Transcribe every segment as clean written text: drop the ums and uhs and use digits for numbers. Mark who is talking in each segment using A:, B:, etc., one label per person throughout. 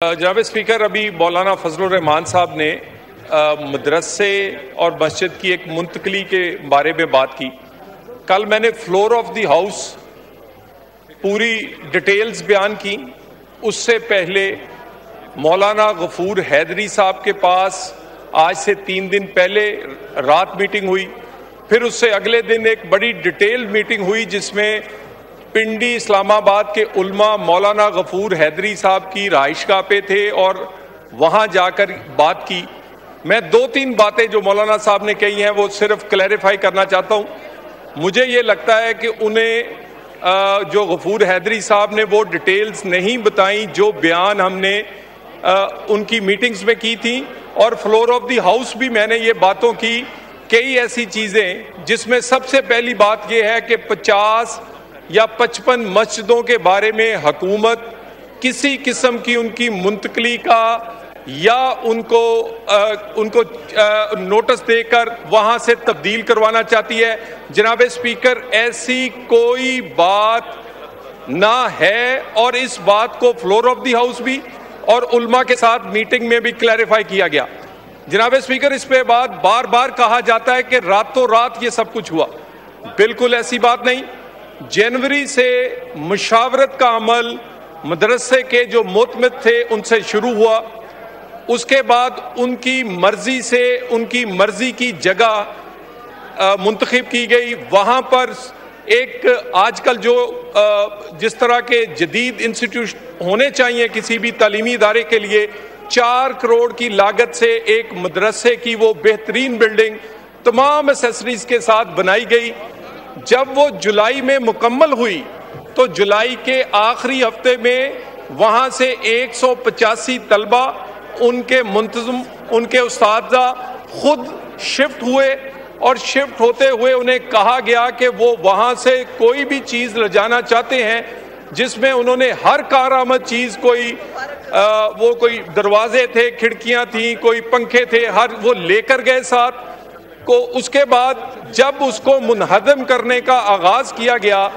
A: جناب اسپیکر، ابھی مولانا فضل الرحمان صاحب نے مدرسے اور مسجد کی ایک منتقلی کے بارے میں بات کی. کل میں نے فلور آف دی ہاؤس پوری ڈیٹیلز بیان کی. اس سے پہلے مولانا غفور حیدری صاحب کے پاس آج سے 3 دن پہلے رات میٹنگ ہوئی. پھر اس سے اگلے دن ایک بڑی ڈیٹیل میٹنگ ہوئی جس میں پنڈی اسلام آباد کے علماء مولانا غفور حیدری صاحب کی رہائش گاہ پہ تھے اور وہاں جا کر بات کی. میں 2-3 باتیں جو مولانا صاحب نے کہی ہیں وہ صرف کلیریفائی کرنا چاہتا ہوں. مجھے یہ لگتا ہے کہ انہیں جو غفور حیدری صاحب نے وہ ڈیٹیلز نہیں بتائیں جو بیان ہم نے ان کی میٹنگز میں کی تھی. اور فلور آف دی ہاؤس بھی میں نے یہ باتوں کی کئی ایسی چیزیں جس میں سب سے پہلی بات یہ ہے کہ 50 یا 55 مسجدوں کے بارے میں حکومت کسی قسم کی ان کی منتقلی کا یا ان کو نوٹس دے کر وہاں سے تبدیل کروانا چاہتی ہے. جناب اسپیکر، ایسی کوئی بات نہ ہے اور اس بات کو فلور آف دی ہاؤس بھی اور علماء کے ساتھ میٹنگ میں بھی کلیریفائی کیا گیا. جناب اسپیکر، اس پہ بات بار بار کہا جاتا ہے کہ راتوں رات یہ سب کچھ ہوا. بالکل ایسی بات نہیں. جنوری سے مشاورت کا عمل مدرسے کے جو معتمد تھے ان سے شروع ہوا. اس کے بعد ان کی مرضی سے ان کی مرضی کی جگہ منتخب کی گئی. وہاں پر ایک آج کل جو جس طرح کے جدید انسٹیٹیوشن ہونے چاہیے کسی بھی تعلیمی ادارے کے لیے، 4 کروڑ کی لاگت سے ایک مدرسے کی وہ بہترین بلڈنگ تمام ایسیسریز کے ساتھ بنائی گئی. جب وہ جولائی میں مکمل ہوئی تو جولائی کے آخری ہفتے میں وہاں سے 185 طلبہ، ان کے منتظم، ان کے اساتذہ خود شفٹ ہوئے اور شفٹ ہوتے ہوئے انہیں کہا گیا کہ وہ وہاں سے کوئی بھی چیز لے جانا چاہتے ہیں جس میں انہوں نے ہر کارآمد چیز وہ کوئی دروازے تھے، کھڑکیاں تھیں، کوئی پنکھے تھے، وہ لے کر گئے ساتھ کو. اس کے بعد جب اس کو منہدم کرنے کا آغاز کیا گیا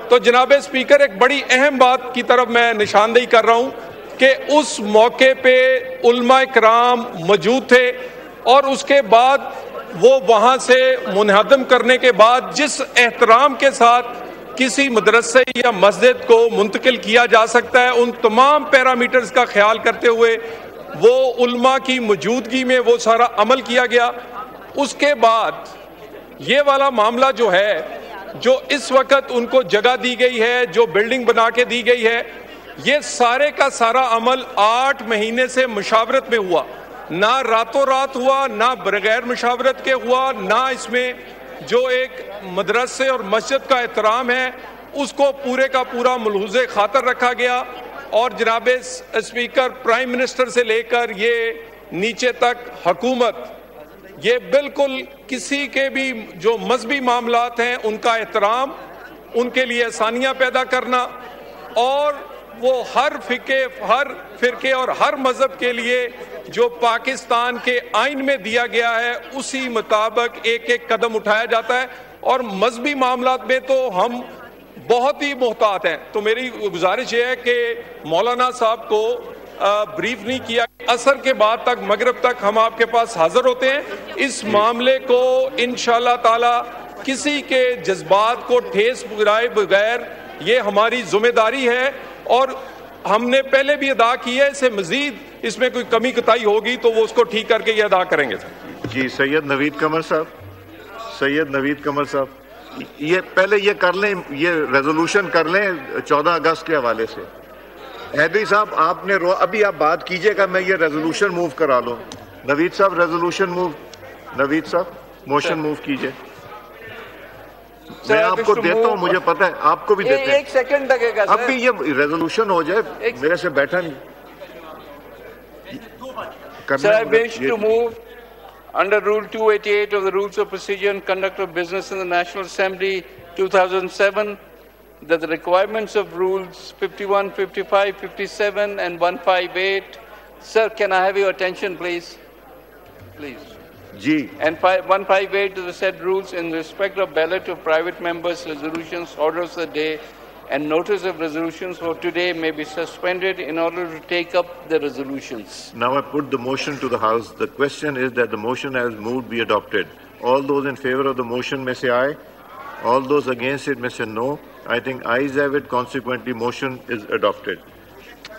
A: تو جناب اسپیکر ایک بڑی اہم بات کی طرف میں نشاندہی کر رہا ہوں کہ اس موقع پہ علماء کرام موجود تھے اور اس کے بعد وہ وہاں سے منہدم کرنے کے بعد جس احترام کے ساتھ کسی مدرسے یا مسجد کو منتقل کیا جا سکتا ہے ان تمام پیرامیٹرز کا خیال کرتے ہوئے وہ علماء کی موجودگی میں وہ سارا عمل کیا گیا. اس کے بعد یہ والا معاملہ جو ہے، جو اس وقت ان کو جگہ دی گئی ہے، جو بلڈنگ بنا کے دی گئی ہے، یہ سارے کا سارا عمل 8 مہینے سے مشاورت میں ہوا. نہ راتوں رات ہوا، نہ بغیر مشاورت کے ہوا، نہ اس میں جو ایک مدرسے اور مسجد کا احترام ہے اس کو پورے کا پورا ملحوظ خاطر رکھا گیا. اور جناب اسپیکر، پرائم منسٹر سے لے کر یہ نیچے تک حکومت یہ بالکل کسی کے بھی جو مذہبی معاملات ہیں ان کا احترام، ان کے لیے آسانیاں پیدا کرنا اور وہ ہر فرقے اور ہر مذہب کے لیے جو پاکستان کے آئین میں دیا گیا ہے اسی مطابق ایک ایک قدم اٹھایا جاتا ہے. اور مذہبی معاملات میں تو ہم بہت ہی محتاط ہیں. تو میری گزارش یہ ہے کہ مولانا صاحب کو بریف نہیں کیا. عصر کے بعد تک، مغرب تک ہم آپ کے پاس حاضر ہوتے ہیں. اس معاملے کو انشاءاللہ تعالی کسی کے جذبات کو ٹھیس پہنچائے بغیر یہ ہماری ذمہ داری ہے اور ہم نے پہلے بھی ادا کی ہے. اسے مزید اس میں کوئی کمی کوتاہی ہوگی تو وہ اس کو ٹھیک کر کے یہ ادا کریں گے.
B: جی سید نوید قمر صاحب یہ پہلے یہ کر لیں، یہ ریزولوشن کر لیں 14 اگست کے حوالے سے. حیدری صاحب آپ نے ابھی آپ بات کیجئے گا، میں یہ ریزولوشن موو کرا لوں. نوید صاحب ریزولوشن موو، نوید صاحب موشن موو کیجئے. میں آپ کو دیتا ہوں، مجھے پتہ ہے آپ کو بھی دیتے ہیں.
C: 1 سیکنڈ لگے گا
B: اب بھی یہ ریزولوشن ہو جائے، میرے سے بیٹھا نہیں.
C: Sir, I wish to move under Rule 288 of the Rules of Procedure and Conduct of Business in the National Assembly 2007 that the requirements of Rules 51, 55, 57 and 158. Sir, can I have your attention please? Please.
B: Ji.
C: And 158 of the said rules in respect of ballot of private members, resolutions, orders of the day, and notice of resolutions for today may be suspended in order to take up the resolutions.
B: Now I put the motion to the House. The question is that the motion as moved be adopted. All those in favor of the motion may say aye. All those against it may say no. I think ayes have it. Consequently, motion is adopted.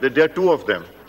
B: There are two of them.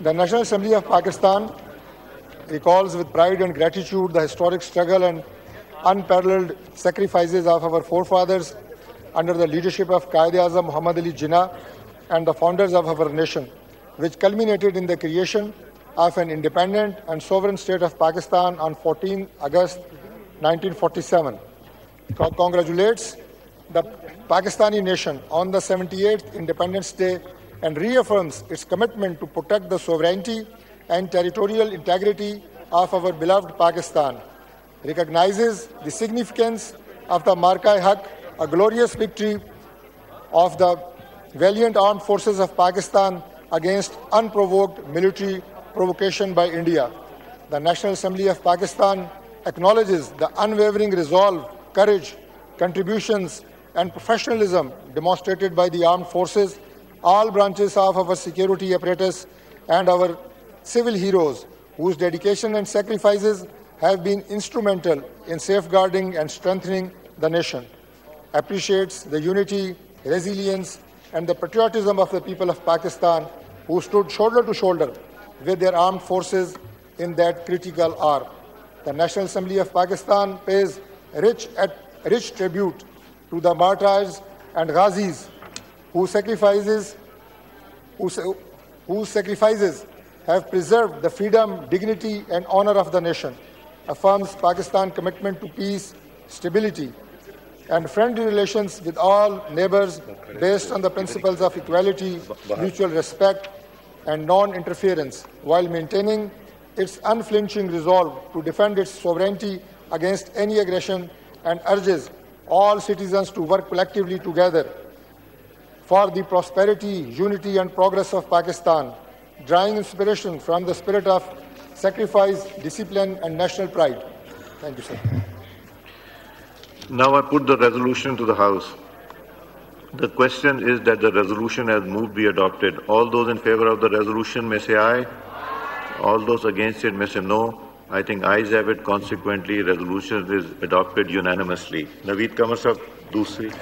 D: The National Assembly of Pakistan recalls with pride and gratitude the historic struggle and unparalleled sacrifices of our forefathers under the leadership of Quaid-e-Azam Muhammad Ali Jinnah and the founders of our nation, which culminated in the creation of an independent and sovereign state of Pakistan on 14 August 1947. Congratulates the Pakistani nation on the 78th Independence Day and reaffirms its commitment to protect the sovereignty and territorial integrity of our beloved Pakistan. Recognizes the significance of the Marka-e-Haq, a glorious victory of the valiant armed forces of Pakistan against unprovoked military provocation by India. The National Assembly of Pakistan acknowledges the unwavering resolve, courage, contributions, and professionalism demonstrated by the armed forces, all branches of our security apparatus, and our civil heroes, whose dedication and sacrifices have been instrumental in safeguarding and strengthening the nation. Appreciates the unity, resilience, and the patriotism of the people of Pakistan, who stood shoulder to shoulder with their armed forces in that critical hour. The National Assembly of Pakistan pays rich tribute to the martyrs and ghazis whose sacrifices have preserved the freedom, dignity, and honor of the nation. Affirms Pakistan's commitment to peace, stability, and friendly relations with all neighbors based on the principles of equality, mutual respect, and non-interference, while maintaining its unflinching resolve to defend its sovereignty against any aggression, and urges all citizens to work collectively together for the prosperity, unity, and progress of Pakistan, drawing inspiration from the spirit of sacrifice, discipline, and national pride. Thank you, sir.
B: Now I put the resolution to the House. The question is that the resolution as moved be adopted. All those in favor of the resolution may say aye. All those against it may say no. I think ayes have it. Consequently, resolution is adopted unanimously. Naveed Qamar sahab, dusri.